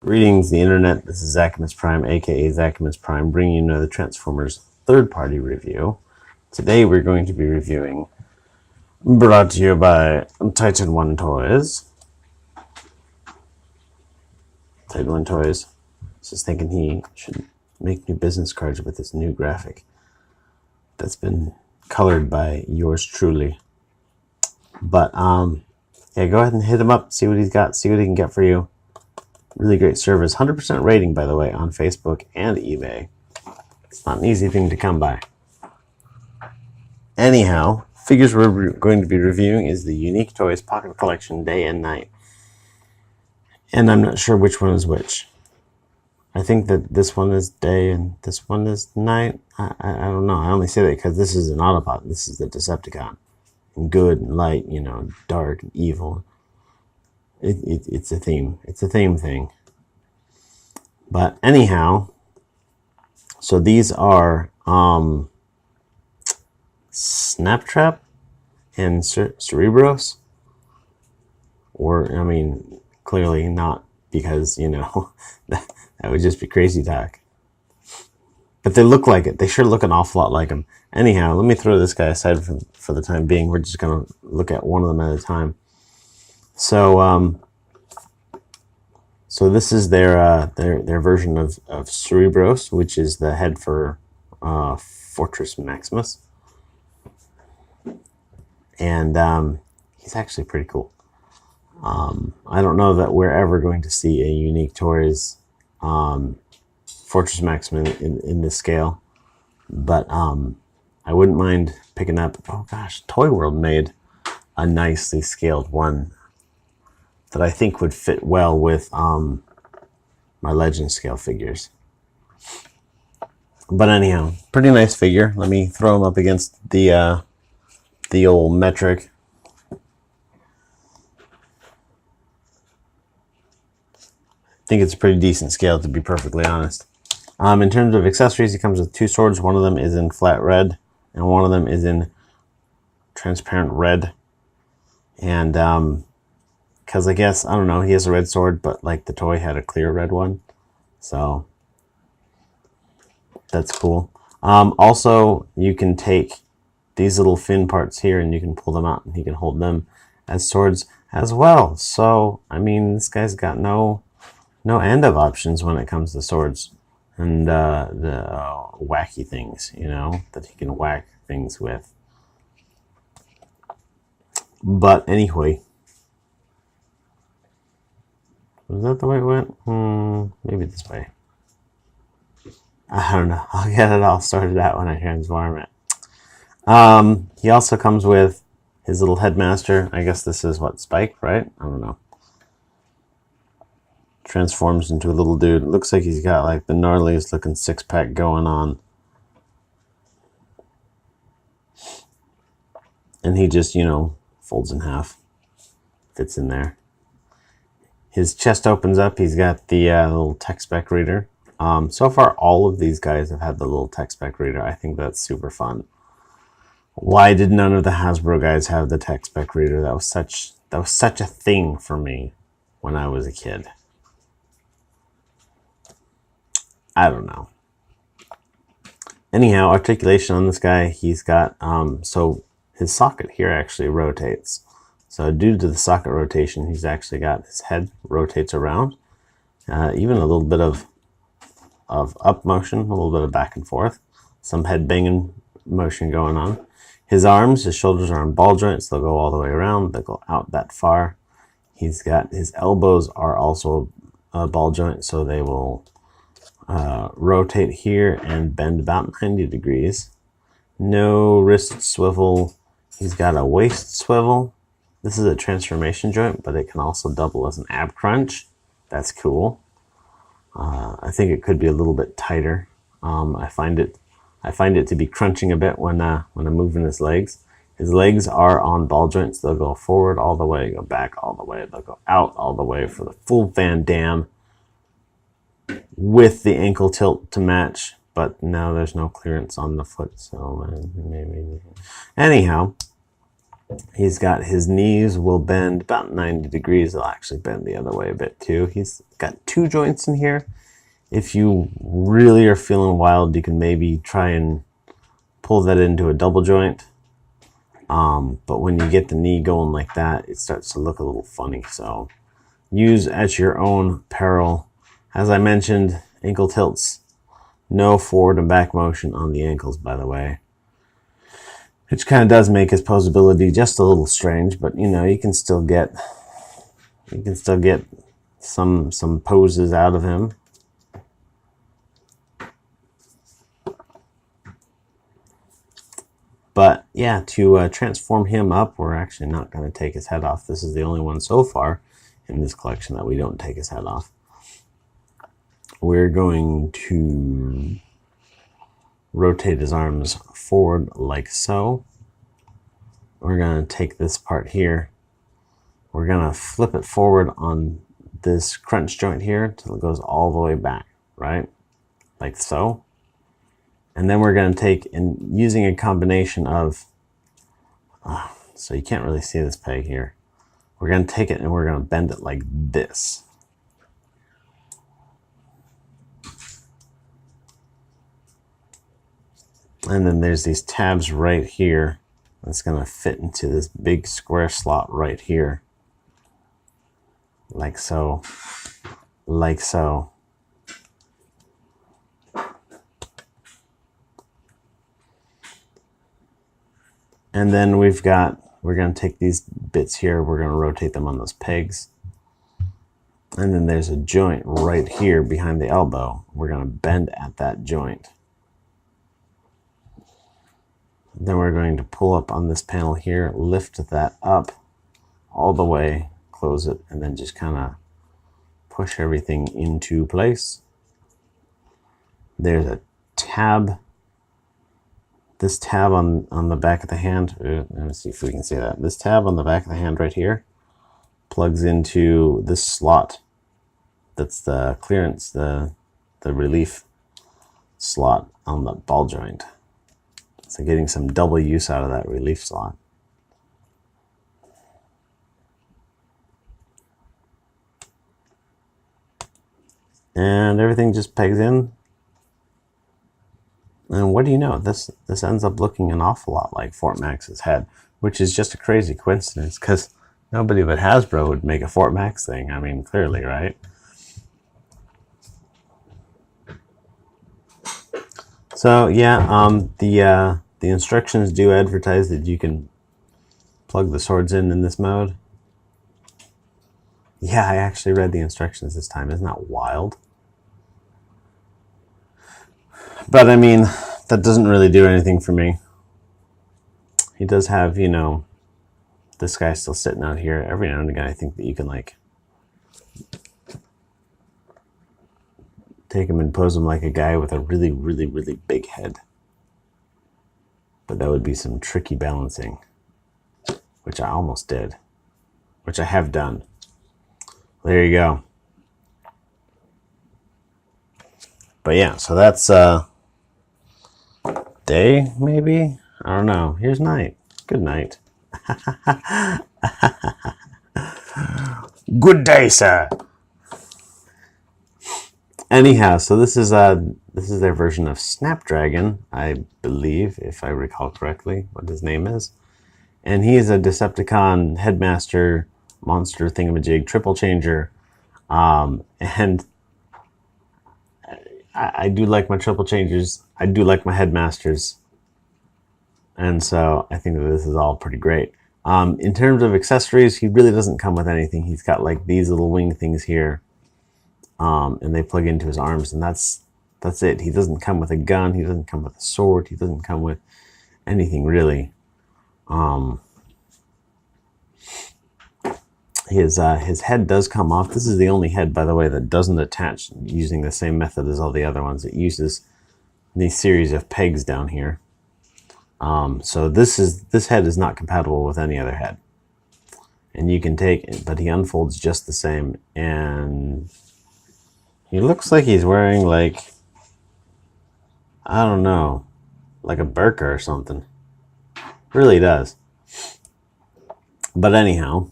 Greetings, the internet. This is Zachamus Prime, aka Zachamus Prime, bringing you another Transformers third-party review. Today we're going to be reviewing, brought to you by titanonetoys. titanonetoys. Just thinking he should make new business cards with this new graphic that's been colored by yours truly. But yeah, go ahead and hit him up, see what he's got, see what he can get for you. Really great service. 100% rating, by the way, on Facebook and eBay. It's not an easy thing to come by. Anyhow, figures we're going to be reviewing is the Unique Toys Pocket Collection Day and Night. And I'm not sure which one is which. I think that this one is day and this one is night. I don't know. I only say that because this is an Autobot. This is the Decepticon. And good and light, you know, dark and evil. It's a theme. It's a theme thing. But anyhow, so these are Snaptrap and Cerebros. Or, I mean, clearly not, because, you know, that would just be crazy talk. But they look like it. They sure look an awful lot like them. Anyhow, let me throw this guy aside for the time being. We're just going to look at one of them at a time. So, so this is their version of Cerebros, which is the head for Fortress Maximus, and he's actually pretty cool. I don't know that we're ever going to see a Unique Toys Fortress Maximus in this scale, but I wouldn't mind picking up. Oh gosh, Toy World made a nicely scaled one that I think would fit well with my Legend scale figures. But anyhow, pretty nice figure. Let me throw him up against the old metric. I think it's a pretty decent scale, to be perfectly honest. In terms of accessories, he comes with two swords. One of them is in flat red, and one of them is in transparent red. And because I guess, I don't know, he has a red sword, but like the toy had a clear red one. So that's cool. Also, you can take these little fin parts here and you can pull them out and he can hold them as swords as well. So, I mean, this guy's got no end of options when it comes to swords and the wacky things, you know, that he can whack things with. But anyway, was that the way it went? Maybe this way. I don't know. I'll get it all sorted out when I transform it. He also comes with his little headmaster. I guess this is what, Spike, right? I don't know. Transforms into a little dude. It looks like he's got like the gnarliest looking six-pack going on. And he just, you know, folds in half. Fits in there. His chest opens up. He's got the little tech spec reader. So far, all of these guys have had the little tech spec reader. I think that's super fun. Why did none of the Hasbro guys have the tech spec reader? That was such a thing for me when I was a kid. I don't know. Anyhow, articulation on this guy, he's got, so his socket here actually rotates. So due to the socket rotation, he's actually got his head rotates around. Even a little bit of up motion, a little bit of back and forth. Some head banging motion going on. His arms, his shoulders are on ball joints. They'll go all the way around. They'll go out that far. He's got, his elbows are also a ball joint, so they will rotate here and bend about 90 degrees. No wrist swivel. He's got a waist swivel. This is a transformation joint, but it can also double as an ab crunch. That's cool. I think it could be a little bit tighter. I find it to be crunching a bit when I'm moving his legs. His legs are on ball joints. They'll go forward all the way, go back all the way. They'll go out all the way for the full Van Damme with the ankle tilt to match. But now there's no clearance on the foot, so maybe. Anyhow, he's got his knees will bend about 90 degrees. They'll actually bend the other way a bit too. He's got 2 joints in here. If you really are feeling wild, you can maybe try and pull that into a double joint. But when you get the knee going like that, it starts to look a little funny. So use at your own peril. As I mentioned, ankle tilts, no forward and back motion on the ankles, by the way. Which kind of does make his posability just a little strange, but you know, you can still get some poses out of him. But yeah, to transform him up, we're actually not going to take his head off. This is the only one so far in this collection that we don't take his head off. We're going to rotate his arms forward like so. We're going to take this part here. We're going to flip it forward on this crunch joint here until it goes all the way back, right? Like so. And then we're going to take, and using a combination of, so you can't really see this peg here. We're going to take it and we're going to bend it like this. And then there's these tabs right here. That's going to fit into this big square slot right here. Like so. Like so. And then we're going to take these bits here, we're going to rotate them on those pegs. And then there's a joint right here behind the elbow. We're going to bend at that joint. Then we're going to pull up on this panel here, lift that up all the way, close it, and then just kind of push everything into place. There's a tab. This tab on the back of the hand, let me see if we can see that. This tab on the back of the hand right here plugs into this slot. That's the clearance, the relief slot on the ball joint. So getting some double use out of that relief slot. And everything just pegs in. And what do you know? This ends up looking an awful lot like Fort Max's head, which is just a crazy coincidence because nobody but Hasbro would make a Fort Max thing. I mean, clearly, right? So yeah, the instructions do advertise that you can plug the swords in this mode. Yeah, I actually read the instructions this time. Isn't that wild? But I mean, that doesn't really do anything for me. He does have, you know, this guy still sitting out here. Every now and again, I think that you can like take him and pose him like a guy with a really, really, really big head. But that would be some tricky balancing, which I almost did, which I have done. There you go. But yeah, so that's day, maybe? I don't know. Here's night. Good night. Good day, sir. Anyhow, so this is their version of Snapdragon, I believe, if I recall correctly, what his name is. And he is a Decepticon headmaster, monster thingamajig, triple changer. And I do like my triple changers. I do like my headmasters. And so I think that this is all pretty great. In terms of accessories, he really doesn't come with anything. He's got like these little wing things here. And they plug into his arms, and that's it. He doesn't come with a gun. He doesn't come with a sword. He doesn't come with anything really. His head does come off. This is the only head, by the way, that doesn't attach using the same method as all the other ones. It uses these series of pegs down here. So this head is not compatible with any other head. And you can take it, but he unfolds just the same. And he looks like he's wearing like, I don't know, like a burqa or something. Really does. But anyhow,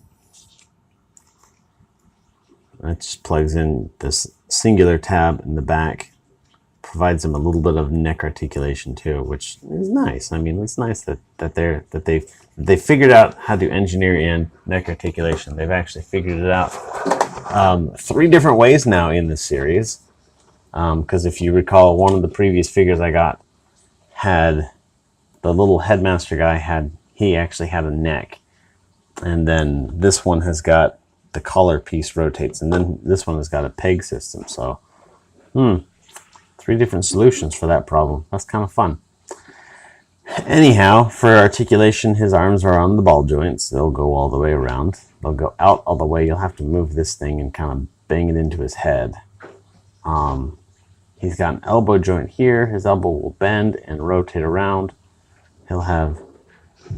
It just plugs in this singular tab in the back, provides them a little bit of neck articulation too, which is nice. I mean, it's nice that they figured out how to engineer in neck articulation. They've actually figured it out 3 different ways now in this series. Because if you recall, one of the previous figures I got had the little headmaster guy he actually had a neck, and then this one has got the collar piece rotates, and then this one has got a peg system. So 3 different solutions for that problem. That's kind of fun. Anyhow, for articulation, his arms are on the ball joints. They'll go all the way around. They'll go out all the way. You'll have to move this thing and kind of bang it into his head. He's got an elbow joint here. His elbow will bend and rotate around. He'll have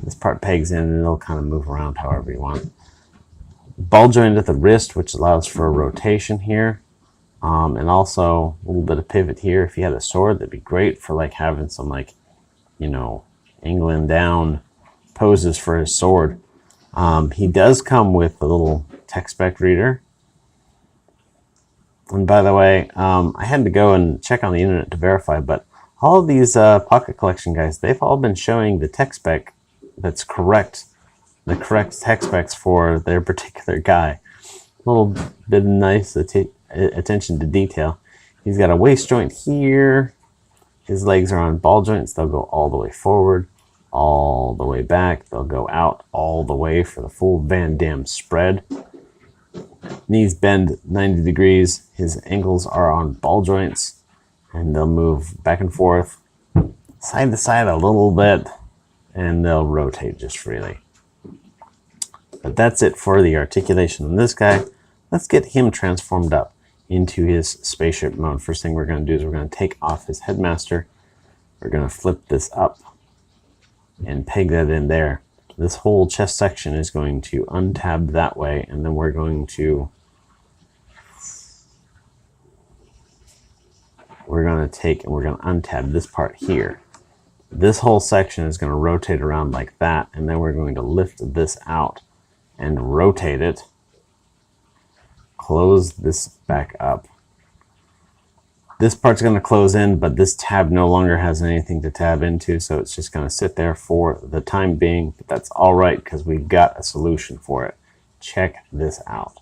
this part pegs in, and it'll kind of move around however you want. Ball joint at the wrist, which allows for a rotation here. And also a little bit of pivot here. If he had a sword, that'd be great for like having some like, you know, England down poses for his sword. He does come with a little tech spec reader. And by the way, I had to go and check on the internet to verify, but all of these pocket collection guys, they've all been showing the tech spec that's correct, the correct tech specs for their particular guy. A little bit of nice attention to detail. He's got a waist joint here. His legs are on ball joints. They'll go all the way forward, all the way back. They'll go out all the way for the full Van Damme spread. Knees bend 90 degrees. His ankles are on ball joints, and they'll move back and forth, side to side a little bit, and they'll rotate just freely. But that's it for the articulation on this guy. Let's get him transformed up into his spaceship mode. First thing we're going to do is we're going to take off his headmaster. We're going to flip this up and peg that in there. This whole chest section is going to untab that way, and then we're going to take and we're going to untab this part here. This whole section is going to rotate around like that, and then we're going to lift this out and rotate it. Close this back up. This part's going to close in, but this tab no longer has anything to tab into, so it's just going to sit there for the time being. But that's all right, because we've got a solution for it. Check this out.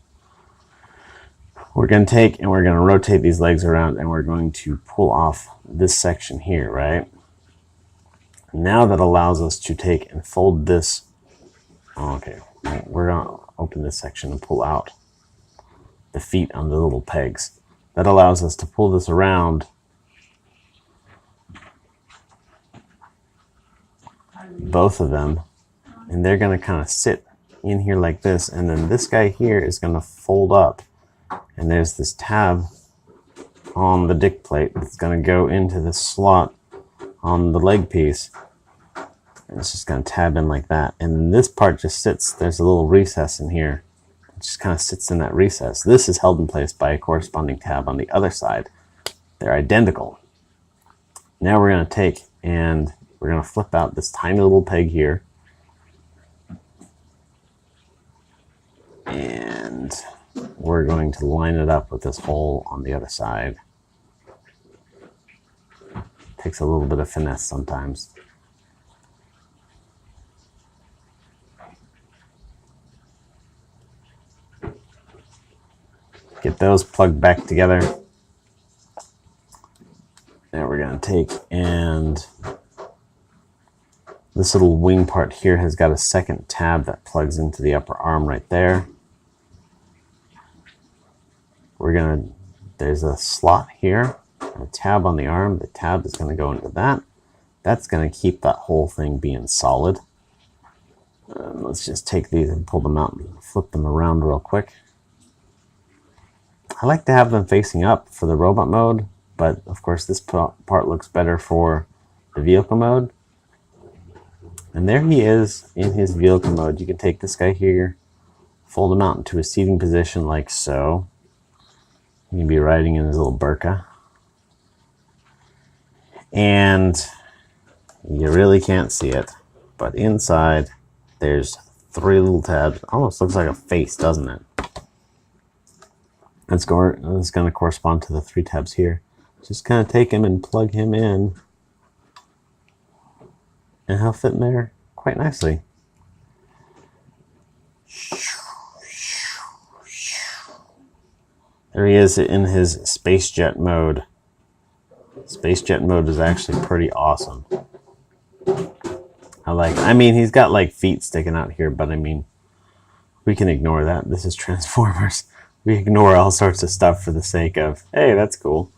We're going to take and we're going to rotate these legs around, and we're going to pull off this section here, right? Now that allows us to take and fold this. Okay, we're going to open this section and pull out the feet on the little pegs. That allows us to pull this around, both of them, and they're going to kind of sit in here like this, and then this guy here is going to fold up, and there's this tab on the dick plate that's going to go into this slot on the leg piece, and it's just going to tab in like that, and then this part just sits, there's a little recess in here. Just kind of sits in that recess. This is held in place by a corresponding tab on the other side. They're identical. Now we're going to take and we're going to flip out this tiny little peg here. And we're going to line it up with this hole on the other side. Takes a little bit of finesse sometimes. Get those plugged back together. Now we're going to take and this little wing part here has got a second tab that plugs into the upper arm right there. There's a slot here, a tab on the arm. The tab is going to go into that. That's going to keep that whole thing being solid. Let's just take these and pull them out and flip them around real quick. I like to have them facing up for the robot mode, but of course this part looks better for the vehicle mode. And there he is in his vehicle mode. You can take this guy here, fold him out into a seating position like so. He can be riding in his little burqa. And you really can't see it, but inside there's 3 little tabs. Almost looks like a face, doesn't it? That's going to correspond to the 3 tabs here. Just kind of take him and plug him in, and he'll fit in there quite nicely. There he is in his space jet mode. Space jet mode is actually pretty awesome. I mean, he's got like feet sticking out here, but I mean, we can ignore that. This is Transformers. We ignore all sorts of stuff for the sake of, hey, that's cool.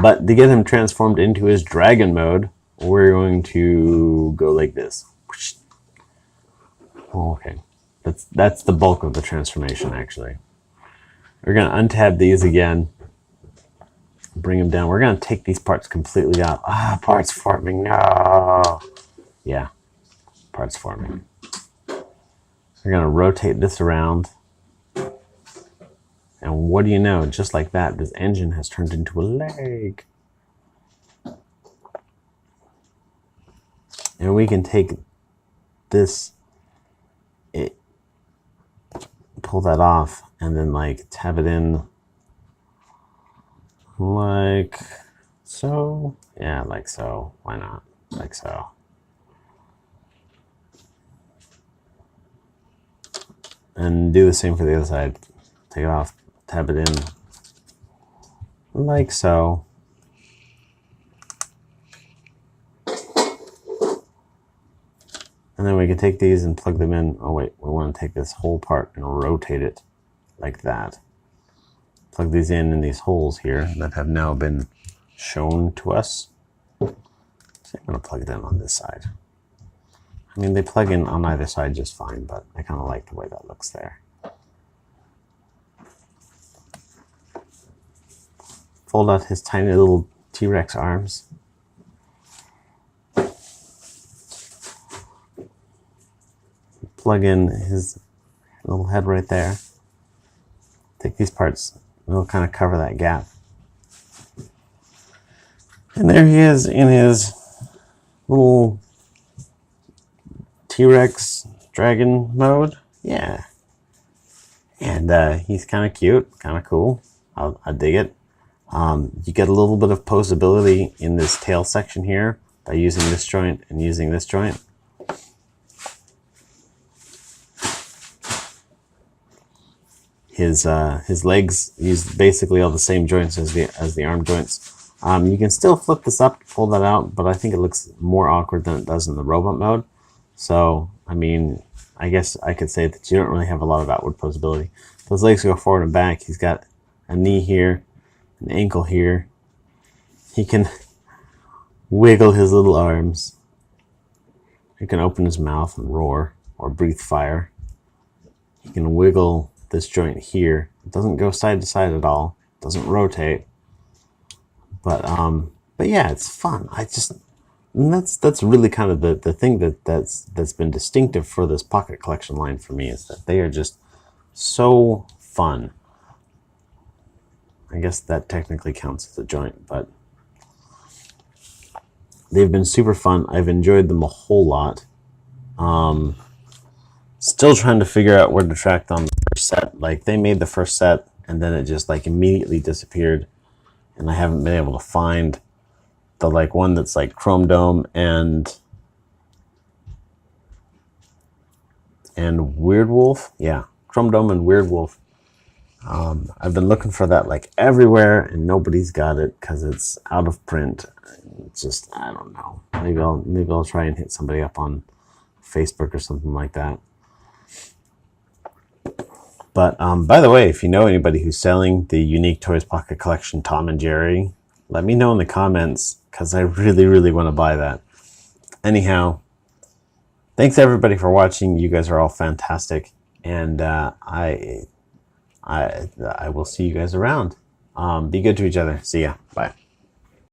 But to get him transformed into his dragon mode, we're going to go like this. Oh, okay. That's the bulk of the transformation, actually. We're going to untab these again. Bring them down. We're going to take these parts completely out. Parts forming. No. Yeah. Parts forming. We're going to rotate this around. And what do you know? Just like that, this engine has turned into a leg. And we can take this, pull that off, and then like tab it in like so. Yeah, like so. Why not? Like so. And do the same for the other side. Take it off, tab it in like so. And then we can take these and plug them in. Oh wait, we want to take this whole part and rotate it like that. Plug these in these holes here that have now been shown to us. So I'm going to plug it in on this side. I mean, they plug in on either side just fine, but I kind of like the way that looks there. Fold out his tiny little T-Rex arms. Plug in his little head right there. Take these parts, it'll kind of cover that gap. And there he is in his little T-Rex dragon mode. Yeah. And he's kind of cute, kind of cool. I dig it. You get a little bit of posability in this tail section here by using this joint and using this joint. His legs use basically all the same joints as the arm joints. You can still flip this up, pull that out, but I think it looks more awkward than it does in the robot mode. So, I mean, I guess I could say that you don't really have a lot of outward posability. Those legs go forward and back. He's got a knee here, an ankle here. He can wiggle his little arms. He can open his mouth and roar or breathe fire. He can wiggle this joint here. It doesn't go side to side at all. It doesn't rotate. But yeah, it's fun. And that's really kind of the thing that's been distinctive for this pocket collection line for me, is that they are just so fun. I guess that technically counts as a joint, but they've been super fun. I've enjoyed them a whole lot. Still trying to figure out where to track them on the first set. Like, they made the first set and then it just like immediately disappeared, and I haven't been able to find the like one that's like Chrome Dome and Weird Wolf. Yeah, Chrome Dome and Weird Wolf. I've been looking for that like everywhere, and nobody's got it because it's out of print. It's just, I don't know. Maybe I'll try and hit somebody up on Facebook or something like that. But by the way, if you know anybody who's selling the Unique Toys Pocket Collection Tom and Jerry, let me know in the comments, because I really, really want to buy that. Anyhow, thanks everybody for watching. You guys are all fantastic, and I will see you guys around. Be good to each other. See ya. Bye.